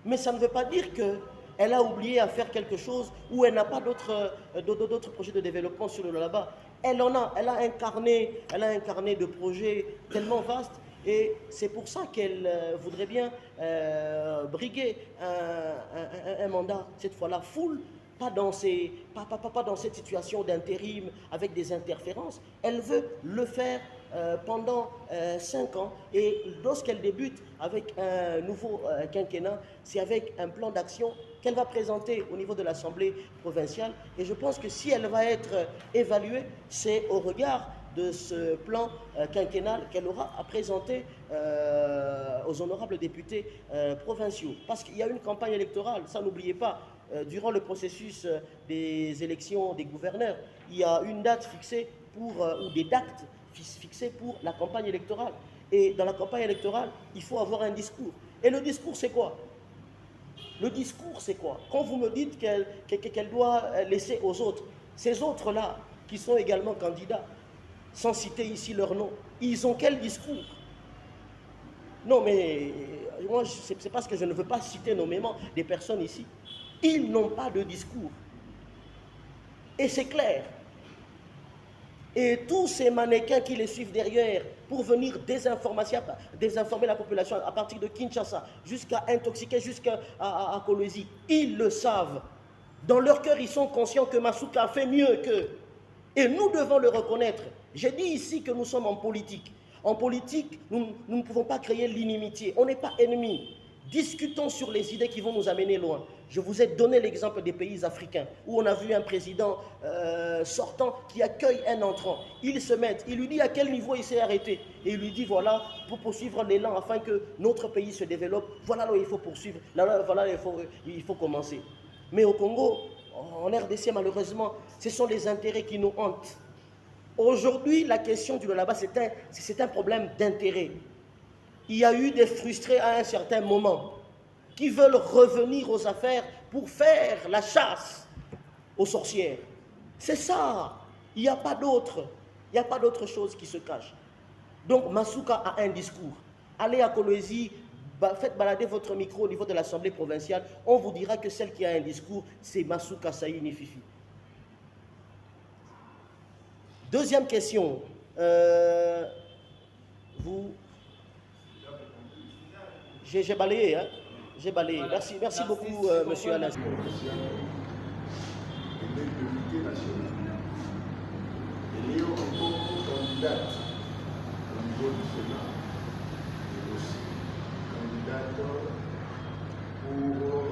Mais ça ne veut pas dire qu'elle a oublié à faire quelque chose ou elle n'a pas d'autres projets de développement sur le là-bas. Elle a incarné de projets tellement vastes et c'est pour ça qu'elle voudrait bien briguer un mandat, cette fois-là full, pas dans cette situation d'intérim avec des interférences. Elle veut le faire pendant 5 ans et lorsqu'elle débute avec un nouveau quinquennat, c'est avec un plan d'action qu'elle va présenter au niveau de l'Assemblée provinciale et je pense que si elle va être évaluée, c'est au regard de ce plan quinquennal qu'elle aura à présenter aux honorables députés provinciaux. Parce qu'il y a une campagne électorale, ça n'oubliez pas, durant le processus des élections des gouverneurs, il y a une date fixée ou des dates fixées pour la campagne électorale. Et dans la campagne électorale, il faut avoir un discours. Et le discours, c'est quoi? Le discours, c'est quoi? Quand vous me dites qu'elle doit laisser aux autres, ces autres-là, qui sont également candidats, sans citer ici leur nom, ils ont quel discours? Non, mais moi, c'est parce que je ne veux pas citer nommément des personnes ici. Ils n'ont pas de discours. Et c'est clair. Et tous ces mannequins qui les suivent derrière pour venir désinformer la population à partir de Kinshasa jusqu'à intoxiquer, jusqu'à Kolwezi, ils le savent. Dans leur cœur, ils sont conscients que Masuka a fait mieux qu'eux. Et nous devons le reconnaître. J'ai dit ici que nous sommes en politique. En politique, nous ne pouvons pas créer l'inimitié. On n'est pas ennemis. Discutons sur les idées qui vont nous amener loin. Je vous ai donné l'exemple des pays africains où on a vu un président sortant qui accueille un entrant. Il se met, il lui dit à quel niveau il s'est arrêté. Et il lui dit voilà, pour poursuivre l'élan afin que notre pays se développe, voilà là où il faut poursuivre, voilà là il faut commencer. Mais au Congo, en RDC malheureusement, ce sont les intérêts qui nous hantent. Aujourd'hui, la question du là-bas, c'est un problème d'intérêt. Il y a eu des frustrés à un certain moment qui veulent revenir aux affaires pour faire la chasse aux sorcières. C'est ça. Il n'y a pas d'autre. Il n'y a pas d'autre chose qui se cache. Donc Masuka a un discours. Allez à Kolwezi, faites balader votre micro au niveau de l'Assemblée provinciale. On vous dira que celle qui a un discours, c'est Masuka Saïni Fifi. Deuxième question. J'ai balayé, hein? J'ai balayé. Merci beaucoup, monsieur Alain. Et l'unité nationale. Et Léo encore candidate au niveau du Sénat et aussi candidate pour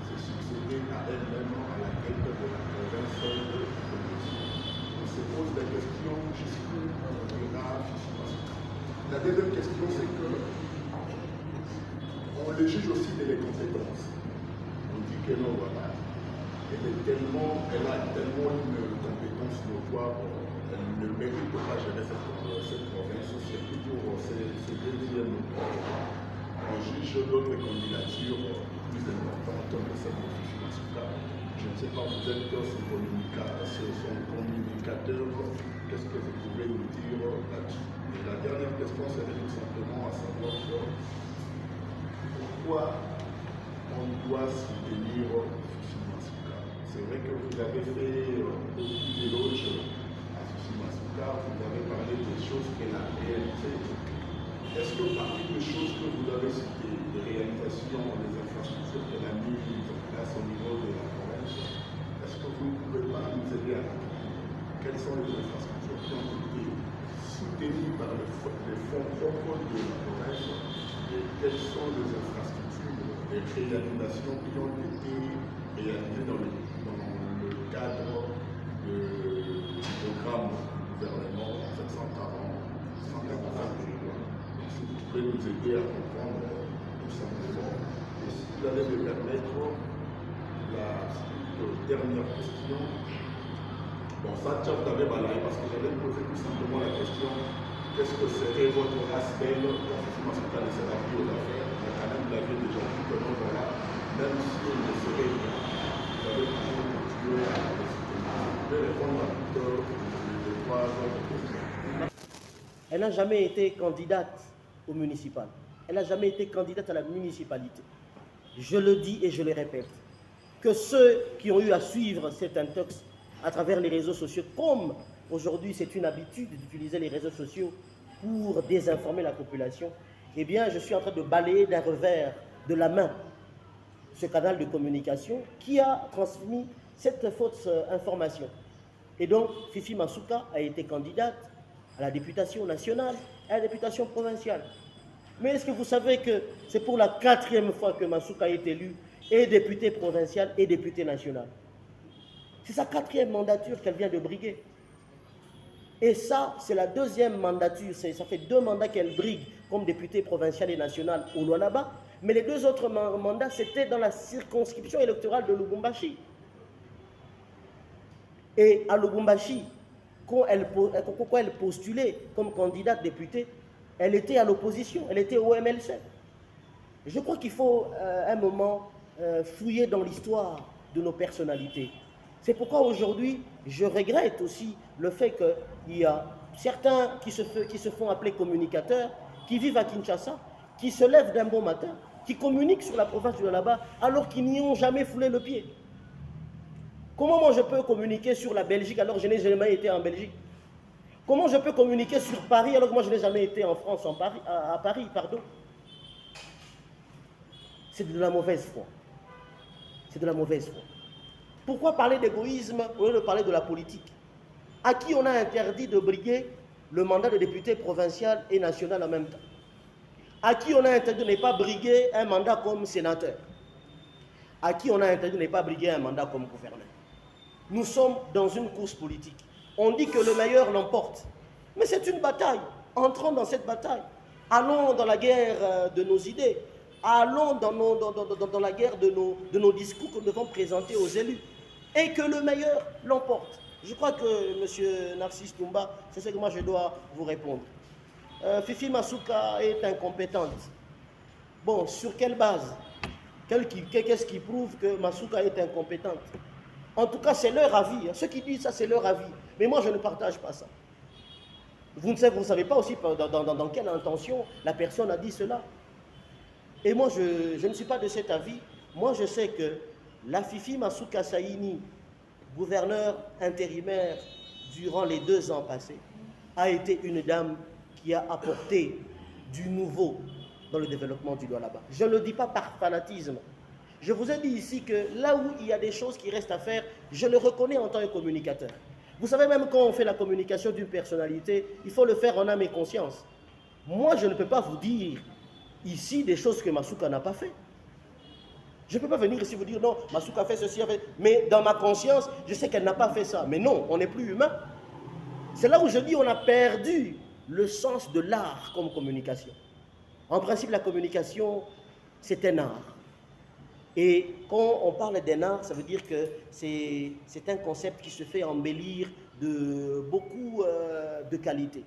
se succéder à elle-même à la tête de la province de Kolwezi. On se pose la question jusqu'où ira Fifi. La deuxième question, c'est que on le juge aussi de les compétences. On dit que non, voilà. Elle a tellement une compétence notoire, elle ne mérite pas gérer cette province, surtout pour ces deuxièmes. On juge d'autres candidatures plus importantes que celle de Fifi Masuka. Je ne sais pas, vous êtes son communicateur, qu'est-ce que vous pouvez nous dire là-dessus? Et la dernière question, c'est tout simplement à savoir pourquoi on doit soutenir Fifi Masuka. C'est vrai que vous avez fait beaucoup d'éloges à Fifi Masuka, vous avez parlé des choses qu'elle a réalisées. Est-ce que parmi les choses que vous avez citées, les réalisations, les infrastructures qu'elle a mises en place au niveau de la province, est-ce que vous ne pouvez pas nous aider à quelles sont les infrastructures qui ont été soutenues par les fonds propres de la province et quelles sont les infrastructures, les réalisations qui ont été réalisées dans le cadre du programme du gouvernement 745 territoires. Si vous pouvez nous aider à comprendre tout simplement, et si vous allez me permettre la dernière question. Bon, ça, tu avais balayé parce que j'allais poser tout simplement la question qu'est-ce que serait votre aspect dans ce cas de thérapie aux affaires? Mais quand même, vous l'avez déjà dit que non, voilà, même si on ne serait rien, vous allez toujours continuer à réciter. Vous pouvez répondre à toutes les trois autres questions. Elle n'a jamais été candidate au municipal. Elle n'a jamais été candidate à la municipalité. Je le dis et je le répète, que ceux qui ont eu à suivre cet intox à travers les réseaux sociaux, comme aujourd'hui c'est une habitude d'utiliser les réseaux sociaux pour désinformer la population, eh bien je suis en train de balayer d'un revers de la main ce canal de communication qui a transmis cette fausse information. Et donc Fifi Masuka a été candidate à la députation nationale et à la députation provinciale. Mais est-ce que vous savez que c'est pour la 4e fois que Masuka est élu et député provincial et député national? C'est sa 4e mandature qu'elle vient de briguer. Et ça, c'est la 2e mandature. Ça fait 2 mandats qu'elle brigue comme députée provinciale et nationale au Lualaba. Mais les 2 autres mandats, c'était dans la circonscription électorale de Lubumbashi. Et à Lubumbashi, quand elle postulait comme candidate députée, elle était à l'opposition, elle était au MLC. Je crois qu'il faut un moment fouiller dans l'histoire de nos personnalités. C'est pourquoi aujourd'hui, je regrette aussi le fait qu'il y a certains qui se font appeler communicateurs, qui vivent à Kinshasa, qui se lèvent d'un bon matin, qui communiquent sur la province du Lualaba, alors qu'ils n'y ont jamais foulé le pied. Comment moi je peux communiquer sur la Belgique alors que je n'ai jamais été en Belgique? Comment je peux communiquer sur Paris alors que moi je n'ai jamais été en France, à Paris, pardon? C'est de la mauvaise foi. C'est de la mauvaise foi. Pourquoi parler d'égoïsme au lieu de parler de la politique? À qui on a interdit de briguer le mandat de député provincial et national en même temps? À qui on a interdit de ne pas briguer un mandat comme sénateur? À qui on a interdit de ne pas briguer un mandat comme gouverneur? Nous sommes dans une course politique. On dit que le meilleur l'emporte. Mais c'est une bataille. Entrons dans cette bataille. Allons dans la guerre de nos idées. Allons dans la guerre de nos discours que nous devons présenter aux élus. Et que le meilleur l'emporte. Je crois que M. Narcisse Toumba, c'est ce que moi je dois vous répondre. Fifi Masuka est incompétente. Bon, sur quelle base? Qu'est-ce qui prouve que Masuka est incompétente? En tout cas, c'est leur avis. Ceux qui disent ça, c'est leur avis. Mais moi, je ne partage pas ça. Vous ne savez pas aussi dans quelle intention la personne a dit cela. Et moi, je ne suis pas de cet avis. Moi, je sais que la Fifi Masuka Saini, gouverneur intérimaire durant les 2 ans passés, a été une dame qui a apporté du nouveau dans le développement du Lualaba. Je ne le dis pas par fanatisme. Je vous ai dit ici que là où il y a des choses qui restent à faire, je le reconnais en tant que communicateur. Vous savez, même quand on fait la communication d'une personnalité, il faut le faire en âme et conscience. Moi, je ne peux pas vous dire ici des choses que Masuka n'a pas fait. Je ne peux pas venir ici vous dire non, Masuka fait ceci, mais dans ma conscience, je sais qu'elle n'a pas fait ça. Mais non, on n'est plus humain. C'est là où je dis on a perdu le sens de l'art comme communication. En principe, la communication, c'est un art. Et quand on parle d'un art, ça veut dire que c'est un concept qui se fait embellir de beaucoup de qualités.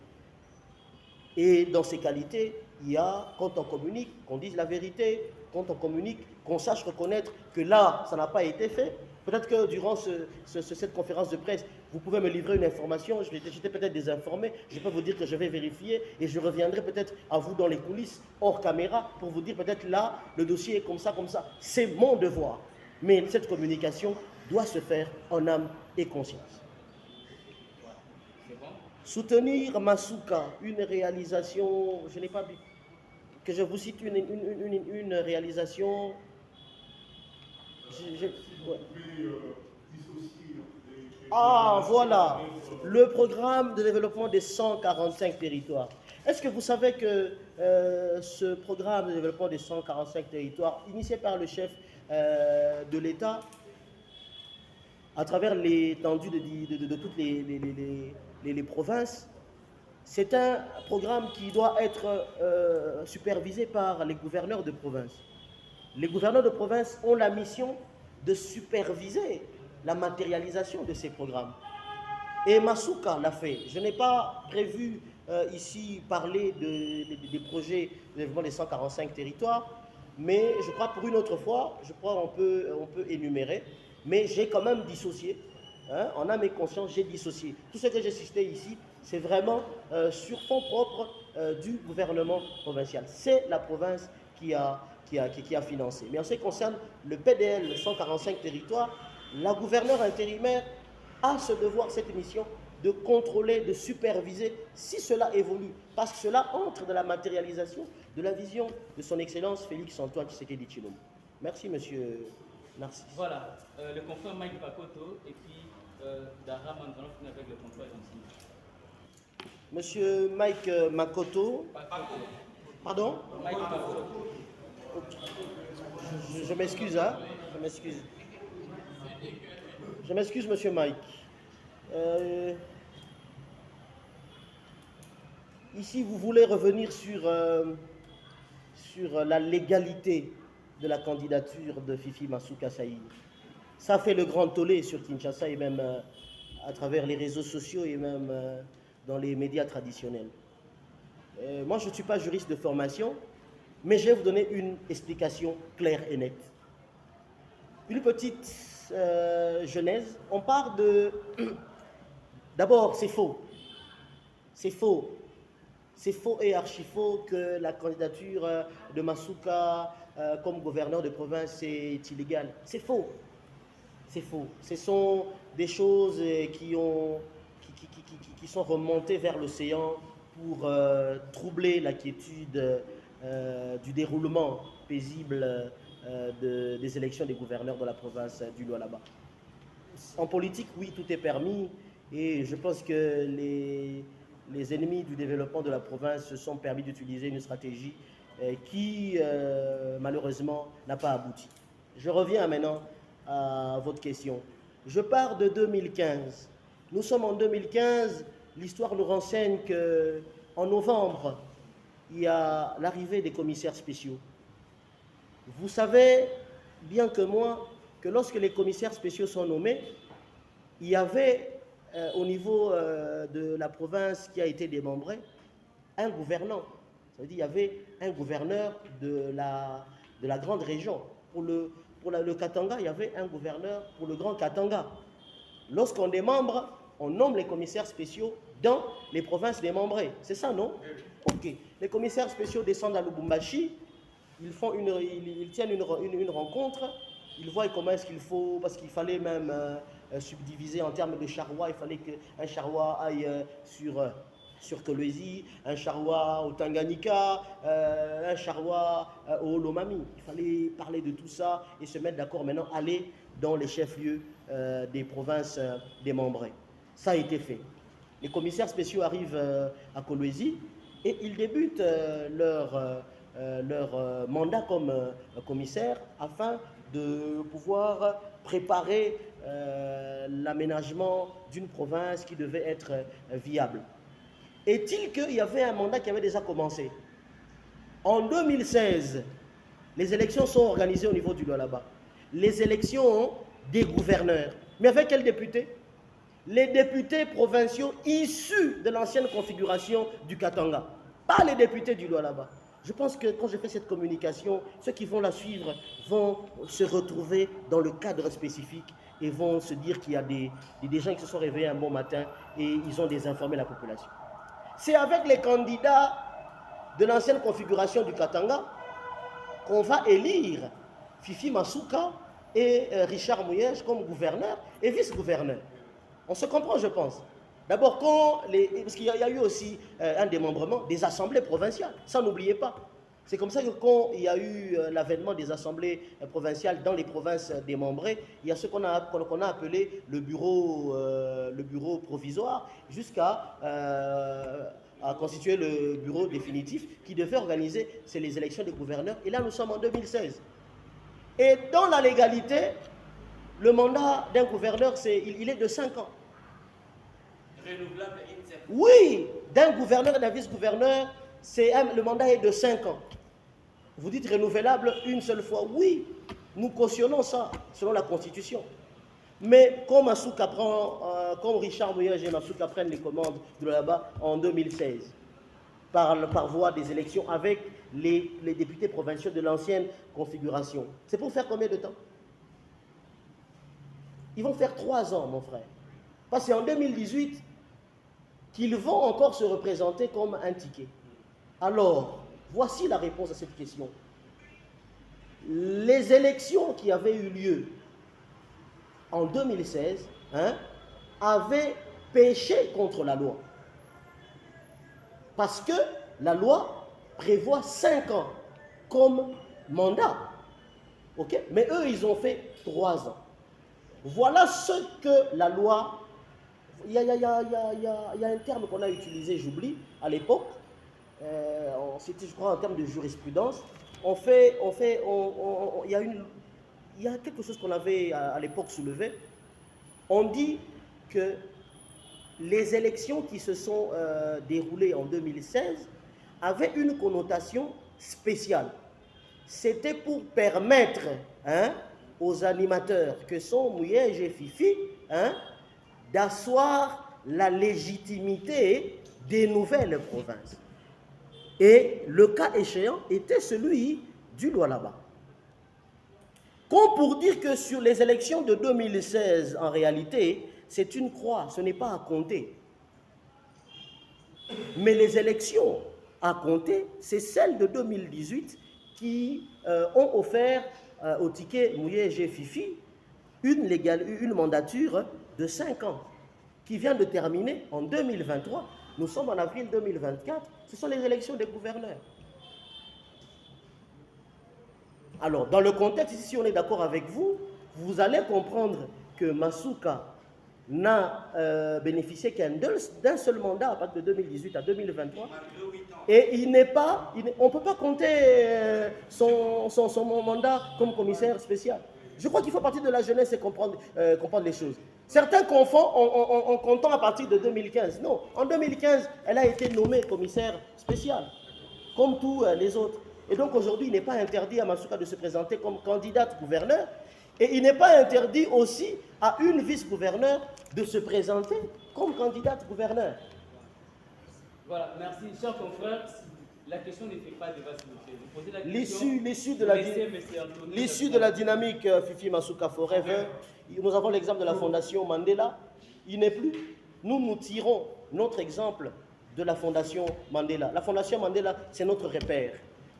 Et dans ces qualités, il y a, quand on communique, qu'on dise la vérité, quand on communique, qu'on sache reconnaître que là, ça n'a pas été fait. Peut-être que durant cette conférence de presse, vous pouvez me livrer une information, j'étais peut-être désinformé, je peux vous dire que je vais vérifier et je reviendrai peut-être à vous dans les coulisses, hors caméra, pour vous dire peut-être là, le dossier est comme ça, comme ça. C'est mon devoir. Mais cette communication doit se faire en âme et conscience. Soutenir Masuka, une réalisation, je n'ai pas vu, que je vous cite une réalisation. Vous pouvez dissocier Ah, voilà, le programme de développement des 145 territoires. Est-ce que vous savez que ce programme de développement des 145 territoires, initié par le chef de l'État, à travers l'étendue de toutes les provinces, c'est un programme qui doit être supervisé par les gouverneurs de province. Les gouverneurs de province ont la mission de superviser la matérialisation de ces programmes. Et Masuka l'a fait. Je n'ai pas prévu ici parler des projets de développement des 145 territoires, mais je crois pour une autre fois, je crois on peut énumérer, mais j'ai quand même dissocié. Hein, en âme et conscience, j'ai dissocié. Tout ce que j'ai cité ici, c'est vraiment sur fonds propres du gouvernement provincial. C'est la province qui a financé. Mais en ce qui concerne le PDL 145 territoires, la gouverneure intérimaire a ce devoir, cette mission, de contrôler, de superviser si cela évolue. Parce que cela entre dans la matérialisation de la vision de son Excellence Félix-Antoine Tshisekedi Tshilombo. Merci, monsieur Narcisse. Voilà, le confrère Mike Pakoto et puis Dara Manzano finit avec le confrère Jansi. Monsieur Mike Makoto. Pardon? Mike Pakoto. Je m'excuse, hein? Je m'excuse. Je m'excuse, monsieur Mike. Ici, vous voulez revenir sur la légalité de la candidature de Fifi Masuka Saïd. Ça fait le grand tollé sur Kinshasa et même à travers les réseaux sociaux et même dans les médias traditionnels. Moi, je ne suis pas juriste de formation, mais je vais vous donner une explication claire et nette. Une petite genèse. On part de... D'abord, c'est faux. C'est faux. C'est faux et archi-faux que la candidature de Masuka comme gouverneur de province est illégale. C'est faux. C'est faux. Ce sont des choses qui sont remontées vers l'océan pour troubler la quiétude du déroulement paisible des élections des gouverneurs de la province du Lualaba. En politique, oui, tout est permis et je pense que les ennemis du développement de la province se sont permis d'utiliser une stratégie qui, malheureusement, n'a pas abouti. Je reviens maintenant à votre question. Je pars de 2015. Nous sommes en 2015. L'histoire nous renseigne qu'en novembre, il y a l'arrivée des commissaires spéciaux. Vous savez bien que moi que lorsque les commissaires spéciaux sont nommés, il y avait au niveau de la province qui a été démembrée un gouvernant. Ça veut dire qu'il y avait un gouverneur de la grande région. Pour le Katanga, il y avait un gouverneur pour le Grand Katanga. Lorsqu'on démembre, on nomme les commissaires spéciaux dans les provinces démembrées. C'est ça, non? Ok. Les commissaires spéciaux descendent à Lubumbashi, ils tiennent une rencontre, ils voient comment est-ce qu'il faut, parce qu'il fallait même subdiviser en termes de charroi, il fallait qu'un charroi aille sur Kolwezi, un charroi au Tanganyika, un charroi au Lomami. Il fallait parler de tout ça et se mettre d'accord maintenant, aller dans les chefs-lieux des provinces démembrées. Ça a été fait. Les commissaires spéciaux arrivent à Kolwezi et ils débutent leur mandat comme commissaire afin de pouvoir préparer l'aménagement d'une province qui devait être viable. Est-il qu'il y avait un mandat qui avait déjà commencé? En 2016, les élections sont organisées au niveau du Lualaba. Les élections des gouverneurs. Mais avec quels députés? Les députés provinciaux issus de l'ancienne configuration du Katanga. Pas les députés du Lualaba. Je pense que quand je fais cette communication, ceux qui vont la suivre vont se retrouver dans le cadre spécifique et vont se dire qu'il y a des gens qui se sont réveillés un bon matin et ils ont désinformé la population. C'est avec les candidats de l'ancienne configuration du Katanga qu'on va élire Fifi Masuka et Richard Mouyej comme gouverneur et vice-gouverneur. On se comprend, je pense. D'abord, parce qu'il y a eu aussi un démembrement des assemblées provinciales, ça n'oubliez pas. C'est comme ça que quand il y a eu l'avènement des assemblées provinciales dans les provinces démembrées, il y a ce qu'on a appelé le bureau provisoire, jusqu'à constituer le bureau définitif qui devait organiser les élections des gouverneurs. Et là, nous sommes en 2016. Et dans la légalité, le mandat d'un gouverneur, il est de 5 ans. Renouvelable incertain. Oui, d'un gouverneur et d'un vice-gouverneur, le mandat est de 5 ans. Vous dites renouvelable une seule fois. Oui, nous cautionnons ça selon la Constitution. Mais comme comme Richard Mouyage et Massouka prennent les commandes de là-bas en 2016, par voie des élections avec les députés provinciaux de l'ancienne configuration. C'est pour faire combien de temps? Ils vont faire 3 ans, mon frère. Parce que c'est en 2018 qu'ils vont encore se représenter comme un ticket. Alors, voici la réponse à cette question. Les élections qui avaient eu lieu en 2016 avaient péché contre la loi. Parce que la loi prévoit 5 ans comme mandat. Okay? Mais eux, ils ont fait 3 ans. Voilà ce que la loi... Il y a un terme qu'on a utilisé, j'oublie, à l'époque. C'était, je crois, en termes de jurisprudence. Il y a quelque chose qu'on avait à l'époque soulevé. On dit que les élections qui se sont déroulées en 2016 avaient une connotation spéciale. C'était pour permettre aux animateurs que sont Mouyej et Fifi d'asseoir la légitimité des nouvelles provinces. Et le cas échéant était celui du Lualaba. Comme pour dire que sur les élections de 2016, en réalité, c'est une croix, ce n'est pas à compter. Mais les élections à compter, c'est celles de 2018 qui ont offert au ticket Mouyej et Fifi une mandature de 5 ans qui vient de terminer en 2023. Nous sommes en avril 2024. Ce sont les élections des gouverneurs. Alors, dans le contexte, si on est d'accord avec vous, vous allez comprendre que Massouka n'a bénéficié d'un seul mandat à partir de 2018 à 2023. Et on ne peut pas compter son mandat comme commissaire spécial. Je crois qu'il faut partir de la jeunesse et comprendre les choses. Certains confondent en comptant à partir de 2015. Non, en 2015, elle a été nommée commissaire spécial, comme tous les autres. Et donc aujourd'hui, il n'est pas interdit à Massouka de se présenter comme candidate gouverneur. Et il n'est pas interdit aussi à une vice-gouverneur de se présenter comme candidate gouverneur. Voilà, merci. Chers confrères, la question ne fait pas débat, s'il vous plaît. Vous posez la question. L'issue de la dynamique Fifi Massouka Forever, nous avons l'exemple de la Fondation Mandela. Il n'est plus. Nous tirons notre exemple de la Fondation Mandela. La Fondation Mandela, c'est notre repère.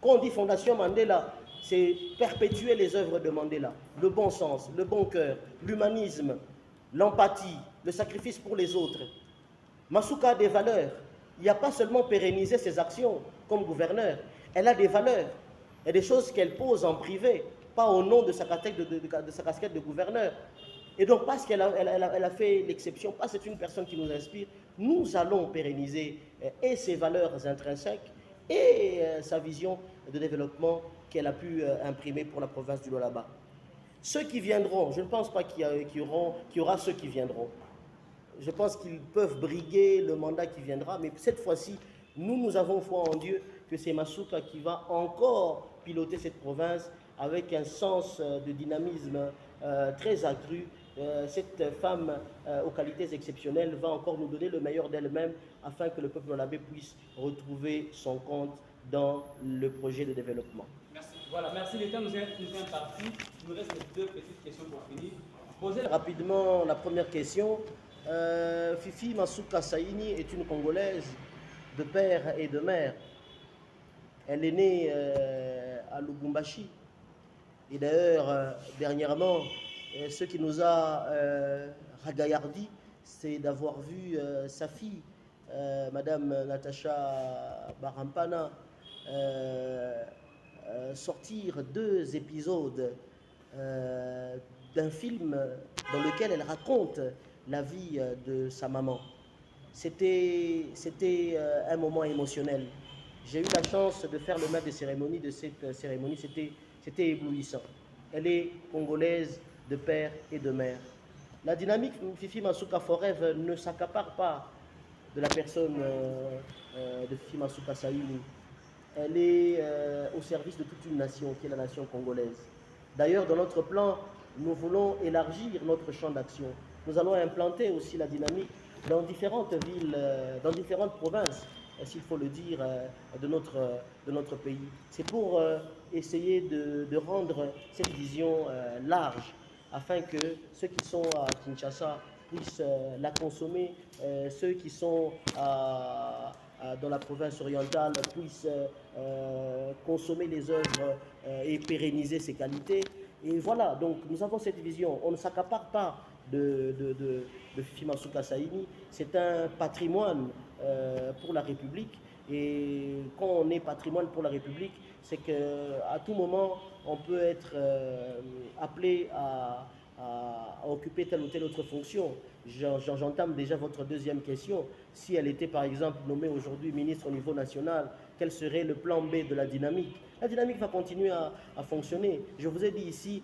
Quand on dit Fondation Mandela, c'est perpétuer les œuvres de Mandela. Le bon sens, le bon cœur, l'humanisme, l'empathie, le sacrifice pour les autres. Massouka a des valeurs. Il n'y a pas seulement pérenniser ses actions comme gouverneur. Elle a des valeurs et des choses qu'elle pose en privé, pas au nom de sa casquette de gouverneur. Et donc, parce qu'elle a fait l'exception, parce que c'est une personne qui nous inspire, nous allons pérenniser et ses valeurs intrinsèques et sa vision de développement qu'elle a pu imprimer pour la province du Lualaba. Ceux qui viendront, je ne pense pas qu'il y aura ceux qui viendront. Je pense qu'ils peuvent briguer le mandat qui viendra, mais cette fois-ci, nous avons foi en Dieu que c'est Massouka qui va encore piloter cette province avec un sens de dynamisme très accru. Cette femme aux qualités exceptionnelles va encore nous donner le meilleur d'elle-même afin que le peuple lualabais puisse retrouver son compte dans le projet de développement. Merci. Voilà, merci. Le temps nous est imparti. Il nous reste 2 petites questions pour finir. Posez rapidement la première question. Fifi Massouka Saïni est une Congolaise de père et de mère. Elle est née à Lubumbashi. Et d'ailleurs, dernièrement, ce qui nous a ragaillardi, c'est d'avoir vu sa fille, Madame Natacha Barampana, sortir 2 épisodes d'un film dans lequel elle raconte la vie de sa maman. C'était un moment émotionnel. J'ai eu la chance de faire le maître de cérémonie de cette cérémonie. C'était éblouissant. Elle est congolaise de père et de mère. La dynamique Fifi Masuka Forever ne s'accapare pas de la personne de Fifi Masuka Saïni. Elle est au service de toute une nation, qui est la nation congolaise. D'ailleurs, dans notre plan, nous voulons élargir notre champ d'action. Nous allons implanter aussi la dynamique dans différentes villes, dans différentes provinces, s'il faut le dire, de notre pays. C'est pour essayer de rendre cette vision large, afin que ceux qui sont à Kinshasa puissent la consommer, ceux qui sont dans la province orientale puissent consommer les œuvres et pérenniser ses qualités. Et voilà, donc nous avons cette vision. On ne s'accapare pas de Fifi Masuka Saïni. C'est un patrimoine pour la République. Et quand on est patrimoine pour la République, c'est qu'à tout moment, on peut être appelé à occuper telle ou telle autre fonction. J'entame déjà votre deuxième question. Si elle était par exemple nommée aujourd'hui ministre au niveau national, quel serait le plan B de la dynamique? La dynamique va continuer à fonctionner. Je vous ai dit ici